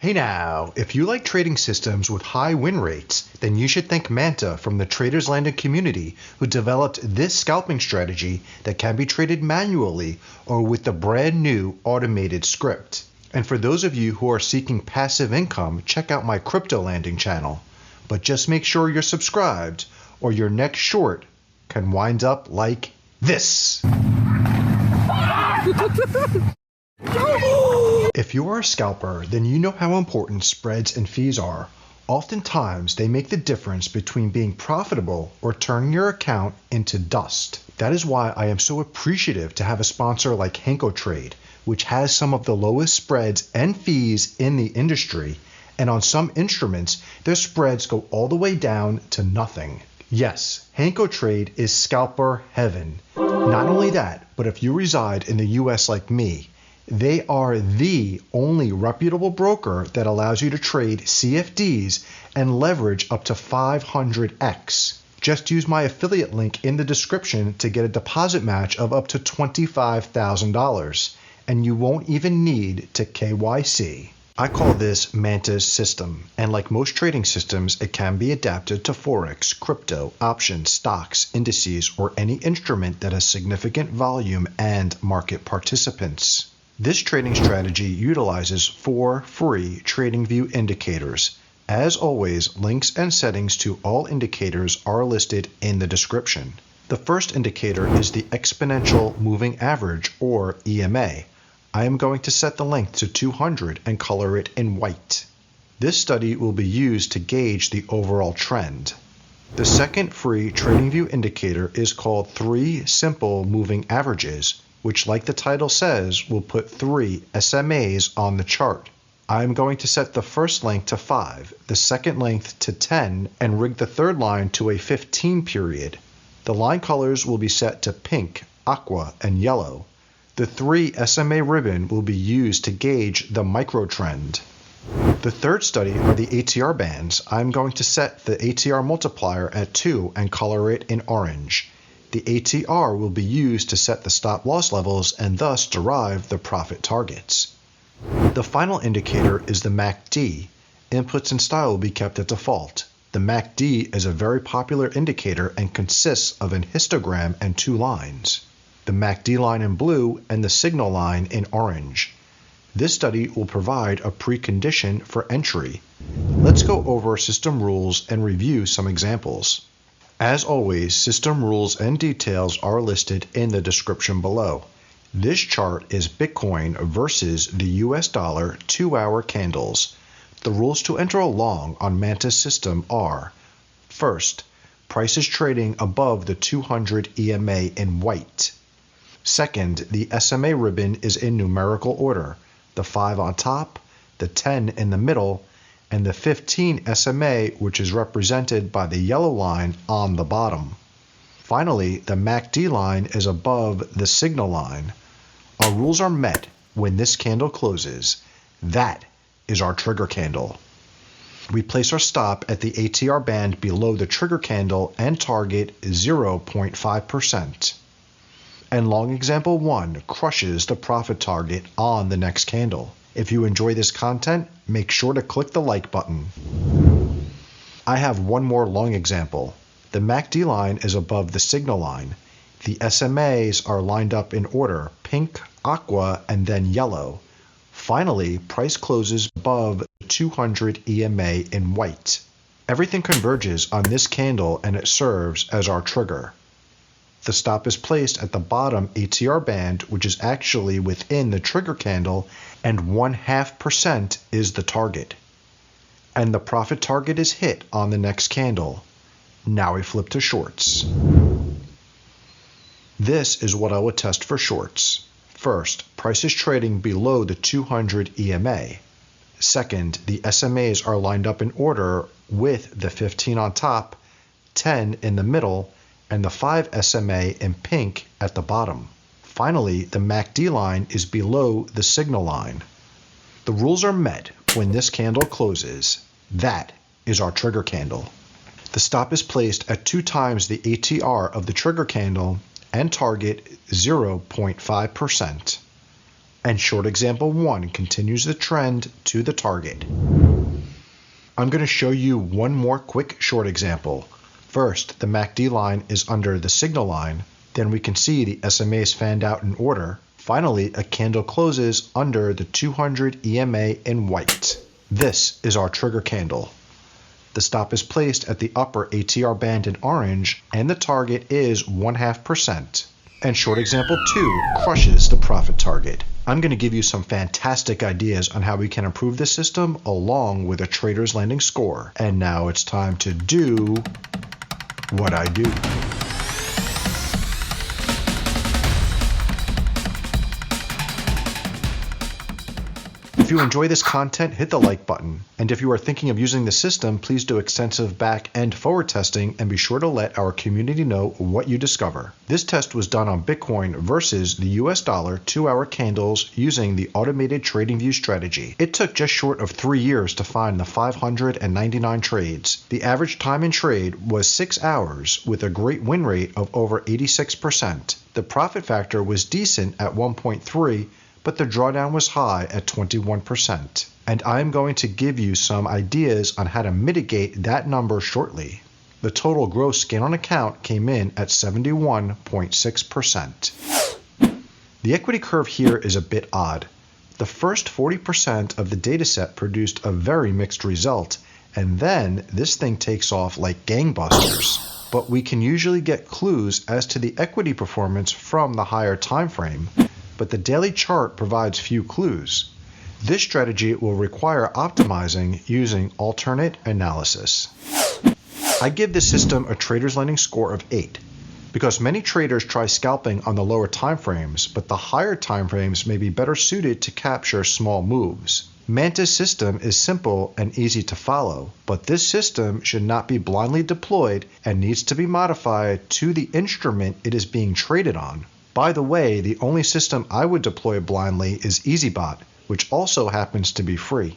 Hey now, if you like trading systems with high win rates, then you should thank Manta from the Traders Landing community who developed this scalping strategy that can be traded manually or with the brand new automated script. And for those of you who are seeking passive income, check out my crypto landing channel. But just make sure you're subscribed or your next short can wind up like this. If you are a scalper, then you know how important spreads and fees are. Oftentimes, they make the difference between being profitable or turning your account into dust. That is why I am so appreciative to have a sponsor like Henko Trade, which has some of the lowest spreads and fees in the industry, and on some instruments, their spreads go all the way down to nothing. Yes, Henko Trade is scalper heaven. Not only that, but if you reside in the US like me, they are the only reputable broker that allows you to trade CFDs and leverage up to 500x. Just use my affiliate link in the description to get a deposit match of up to $25,000, and you won't even need to KYC. I call this Manta's system, and like most trading systems, it can be adapted to Forex, crypto, options, stocks, indices, or any instrument that has significant volume and market participants. This trading strategy utilizes 4 free TradingView indicators. As always, links and settings to all indicators are listed in the description. The first indicator is the exponential moving average, or EMA. I am going to set the length to 200 and color it in white. This study will be used to gauge the overall trend. The second free TradingView indicator is called 3 simple moving averages, which, like the title says, will put 3 SMAs on the chart. I'm going to set the first length to 5, the second length to 10, and rig the third line to a 15 period. The line colors will be set to pink, aqua, and yellow. The 3 SMA ribbon will be used to gauge the micro trend. The third study are the ATR bands. I'm going to set the ATR multiplier at 2 and color it in orange. The ATR will be used to set the stop loss levels and thus derive the profit targets. The final indicator is the MACD. Inputs and style will be kept at default. The MACD is a very popular indicator and consists of an histogram and 2 lines. The MACD line in blue and the signal line in orange. This study will provide a precondition for entry. Let's go over system rules and review some examples. As always, system rules and details are listed in the description below. This chart is Bitcoin versus the US dollar 2-hour candles. The rules to enter a long on Manta's system are: first, price is trading above the 200 EMA in white. Second, the SMA ribbon is in numerical order, the 5 on top, the 10 in the middle, and the 15 SMA, which is represented by the yellow line on the bottom. Finally, the MACD line is above the signal line. Our rules are met when this candle closes. That is our trigger candle. We place our stop at the ATR band below the trigger candle and target 0.5%. And long example 1 crushes the profit target on the next candle. If you enjoy this content, make sure to click the like button. I have one more long example. The MACD line is above the signal line. The SMAs are lined up in order, pink, aqua, and then yellow. Finally, price closes above 200 EMA in white. Everything converges on this candle and it serves as our trigger. The stop is placed at the bottom ATR band, which is actually within the trigger candle, and 0.5% is the target. And the profit target is hit on the next candle. Now we flip to shorts. This is what I would test for shorts. First, price is trading below the 200 EMA. Second, the SMAs are lined up in order with the 15 on top, 10 in the middle, and the 5 SMA in pink at the bottom. Finally, the MACD line is below the signal line. The rules are met when this candle closes. That is our trigger candle. The stop is placed at 2 times the ATR of the trigger candle and target 0.5%. And short example 1 continues the trend to the target. I'm going to show you one more quick short example. First, the MACD line is under the signal line. Then we can see the SMAs fanned out in order. Finally, a candle closes under the 200 EMA in white. This is our trigger candle. The stop is placed at the upper ATR band in orange, and the target is 0.5%. And short example 2 crushes the profit target. I'm going to give you some fantastic ideas on how we can improve this system along with a trader's landing score. And now it's time to do what I do. If you enjoy this content, hit the like button. And if you are thinking of using the system, please do extensive back and forward testing and be sure to let our community know what you discover. This test was done on Bitcoin versus the US dollar 2-hour candles using the automated TradingView strategy. It took just short of 3 years to find the 599 trades. The average time in trade was 6 hours with a great win rate of over 86%. The profit factor was decent at 1.3, but the drawdown was high at 21%. And I'm going to give you some ideas on how to mitigate that number shortly. The total gross gain on account came in at 71.6%. The equity curve here is a bit odd. The first 40% of the dataset produced a very mixed result, and then this thing takes off like gangbusters. But we can usually get clues as to the equity performance from the higher time frame. But the daily chart provides few clues. This strategy will require optimizing using alternate analysis. I give this system a trader's landing score of 8 because many traders try scalping on the lower time frames, but the higher time frames may be better suited to capture small moves. Manta's system is simple and easy to follow, but this system should not be blindly deployed and needs to be modified to the instrument it is being traded on. By the way, the only system I would deploy blindly is EasyBot, which also happens to be free.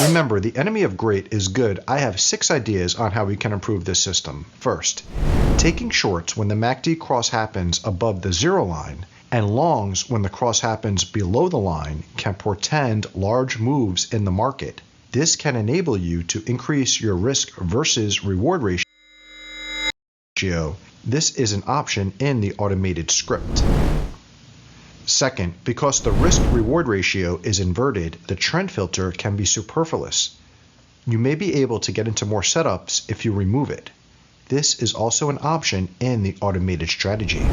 Remember, the enemy of great is good. I have 6 ideas on how we can improve this system. First, taking shorts when the MACD cross happens above the 0 line, and longs when the cross happens below the line can portend large moves in the market. This can enable you to increase your risk versus reward ratio. This is an option in the automated script. Second, because the risk-reward ratio is inverted, the trend filter can be superfluous. You may be able to get into more setups if you remove it. This is also an option in the automated strategy.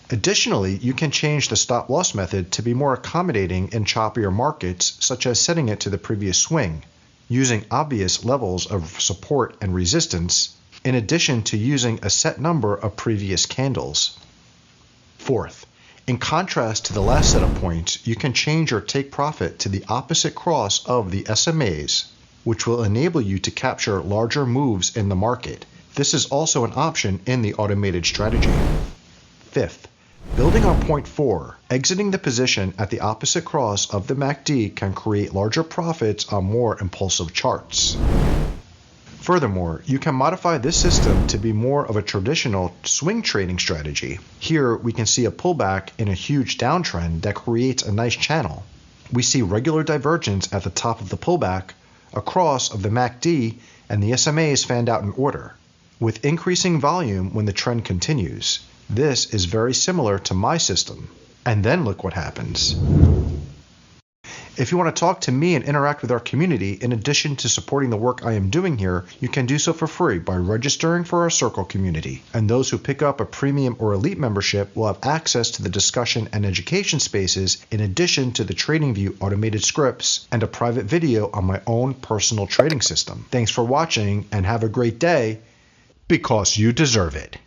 Additionally, you can change the stop-loss method to be more accommodating in choppier markets, such as setting it to the previous swing, using obvious levels of support and resistance, in addition to using a set number of previous candles. Fourth, in contrast to the last set of points, you can change your take profit to the opposite cross of the SMAs, which will enable you to capture larger moves in the market. This is also an option in the automated strategy. Fifth, building on point 4, exiting the position at the opposite cross of the MACD can create larger profits on more impulsive charts. Furthermore, you can modify this system to be more of a traditional swing trading strategy. Here we can see a pullback in a huge downtrend that creates a nice channel. We see regular divergence at the top of the pullback, a cross of the MACD, and the SMAs fanned out in order, with increasing volume when the trend continues. This is very similar to my system. And then look what happens. If you want to talk to me and interact with our community, in addition to supporting the work I am doing here, you can do so for free by registering for our Circle community. And those who pick up a premium or elite membership will have access to the discussion and education spaces, in addition to the TradingView automated scripts and a private video on my own personal trading system. Thanks for watching and have a great day, because you deserve it.